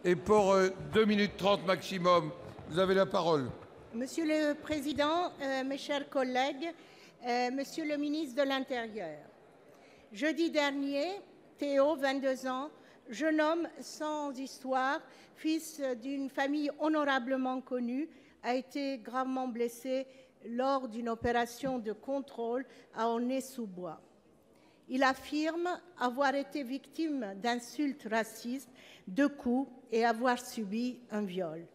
Et pour 2 minutes 30 maximum, vous avez la parole. Monsieur le Président, mes chers collègues, Monsieur le ministre de l'Intérieur, jeudi dernier, Théo, 22 ans, jeune homme sans histoire, fils d'une famille honorablement connue, a été gravement blessé lors d'une opération de contrôle à Aulnay-sous-Bois. Il affirme avoir été victime d'insultes racistes, de coups et avoir subi un viol.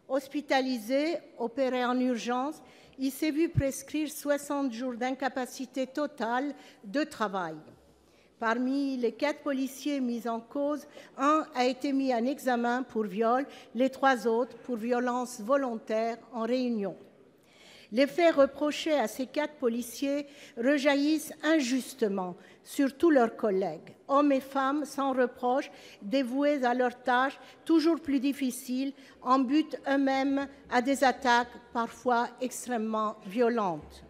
Hospitalisé, opéré en urgence, il s'est vu prescrire 60 jours d'incapacité totale de travail. Parmi les 4 policiers mis en cause, un a été mis en examen pour viol, les 3 autres pour violence volontaire en réunion. Les faits reprochés à ces 4 policiers rejaillissent injustement sur tous leurs collègues, hommes et femmes sans reproche, dévoués à leurs tâches toujours plus difficiles, en but eux-mêmes à des attaques parfois extrêmement violentes.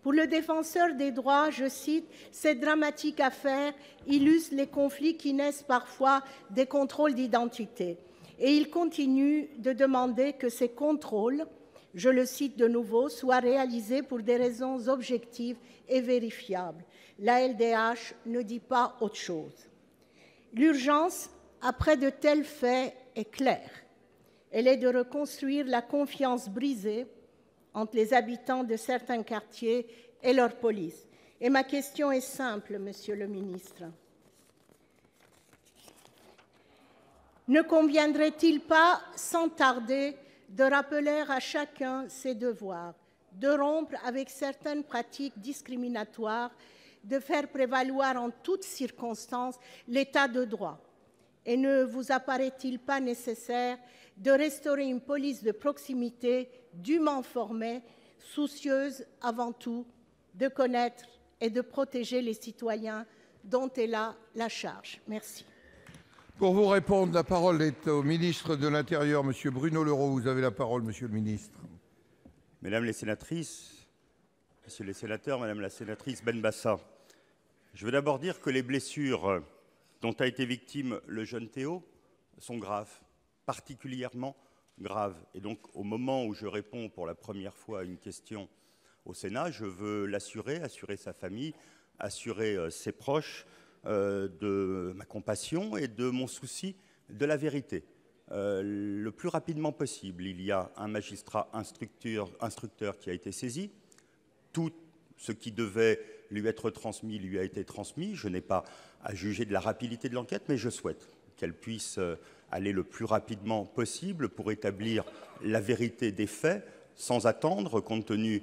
Pour le défenseur des droits, je cite, « Cette dramatique affaire illustre les conflits qui naissent parfois des contrôles d'identité. » Et il continue de demander que ces contrôles, je le cite de nouveau, soient réalisés pour des raisons objectives et vérifiables. La LDH ne dit pas autre chose. L'urgence, après de tels faits, est claire. Elle est de reconstruire la confiance brisée entre les habitants de certains quartiers et leur police. Et ma question est simple, Monsieur le ministre. Ne conviendrait-il pas, sans tarder, de rappeler à chacun ses devoirs, de rompre avec certaines pratiques discriminatoires, de faire prévaloir en toutes circonstances l'état de droit? Et ne vous apparaît-il pas nécessaire de restaurer une police de proximité dûment formée, soucieuse avant tout de connaître et de protéger les citoyens dont elle a la charge? Merci. Pour vous répondre, la parole est au ministre de l'Intérieur, M. Bruno Le Roux. Vous avez la parole, Monsieur le ministre. Mesdames les sénatrices, Messieurs les sénateurs, Madame la sénatrice Benbassa, je veux d'abord dire que les blessures dont a été victime le jeune Théo sont graves, particulièrement graves. Et donc, au moment où je réponds pour la première fois à une question au Sénat, je veux l'assurer, assurer sa famille, assurer ses proches de ma compassion et de mon souci de la vérité. Le plus rapidement possible, il y a un magistrat instructeur qui a été saisi. Tout ce qui devait lui être transmis lui a été transmis. Je n'ai pas à juger de la rapidité de l'enquête, mais je souhaite qu'elle puisse aller le plus rapidement possible pour établir la vérité des faits, sans attendre, compte tenu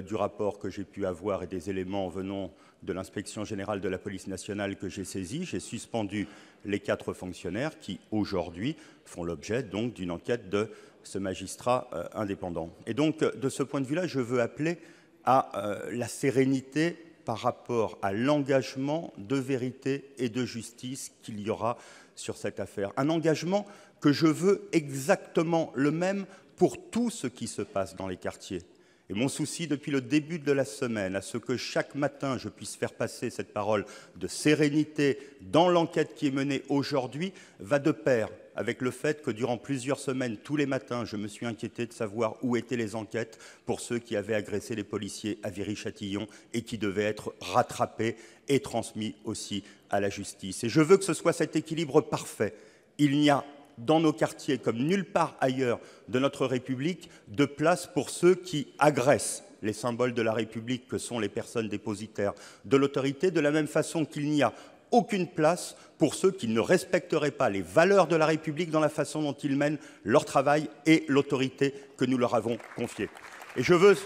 du rapport que j'ai pu avoir et des éléments venant de l'inspection générale de la police nationale que j'ai saisi. J'ai suspendu les 4 fonctionnaires qui, aujourd'hui, font l'objet donc d'une enquête de ce magistrat indépendant. Et donc, de ce point de vue-là, je veux appeler à la sérénité par rapport à l'engagement de vérité et de justice qu'il y aura sur cette affaire. Un engagement que je veux exactement le même pour tout ce qui se passe dans les quartiers. Et mon souci depuis le début de la semaine, à ce que chaque matin je puisse faire passer cette parole de sérénité dans l'enquête qui est menée aujourd'hui, va de pair avec le fait que durant plusieurs semaines, tous les matins, je me suis inquiété de savoir où étaient les enquêtes pour ceux qui avaient agressé les policiers à Viry-Châtillon et qui devaient être rattrapés et transmis aussi à la justice. Et je veux que ce soit cet équilibre parfait. Il n'y a dans nos quartiers, comme nulle part ailleurs de notre République, de place pour ceux qui agressent les symboles de la République que sont les personnes dépositaires de l'autorité, de la même façon qu'il n'y a aucune place pour ceux qui ne respecteraient pas les valeurs de la République dans la façon dont ils mènent leur travail et l'autorité que nous leur avons confiée. Et je veux,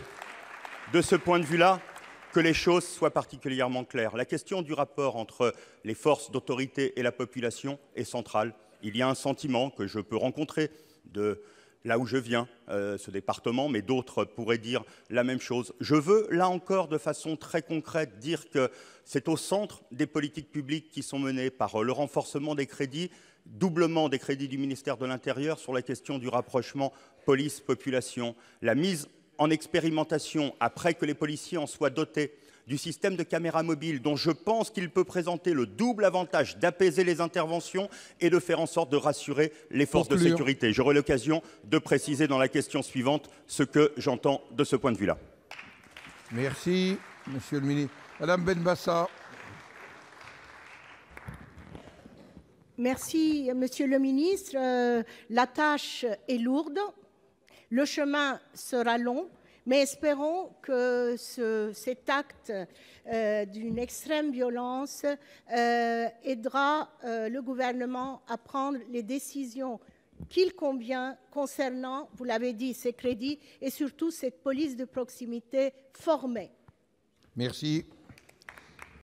de ce point de vue-là, que les choses soient particulièrement claires. La question du rapport entre les forces d'autorité et la population est centrale. Il y a un sentiment que je peux rencontrer de là où je viens, ce département, mais d'autres pourraient dire la même chose. Je veux, là encore, de façon très concrète, dire que c'est au centre des politiques publiques qui sont menées par le renforcement des crédits, doublement des crédits du ministère de l'Intérieur sur la question du rapprochement police-population, la mise en expérimentation, après que les policiers en soient dotés, du système de caméras mobiles, dont je pense qu'il peut présenter le double avantage d'apaiser les interventions et de faire en sorte de rassurer les forces de sécurité. J'aurai l'occasion de préciser dans la question suivante ce que j'entends de ce point de vue-là. Merci, Monsieur le ministre. Madame Benbassa. Merci, Monsieur le ministre. La tâche est lourde, le chemin sera long, mais espérons que cet acte d'une extrême violence aidera le gouvernement à prendre les décisions qu'il convient concernant, vous l'avez dit, ces crédits et surtout cette police de proximité formée. Merci.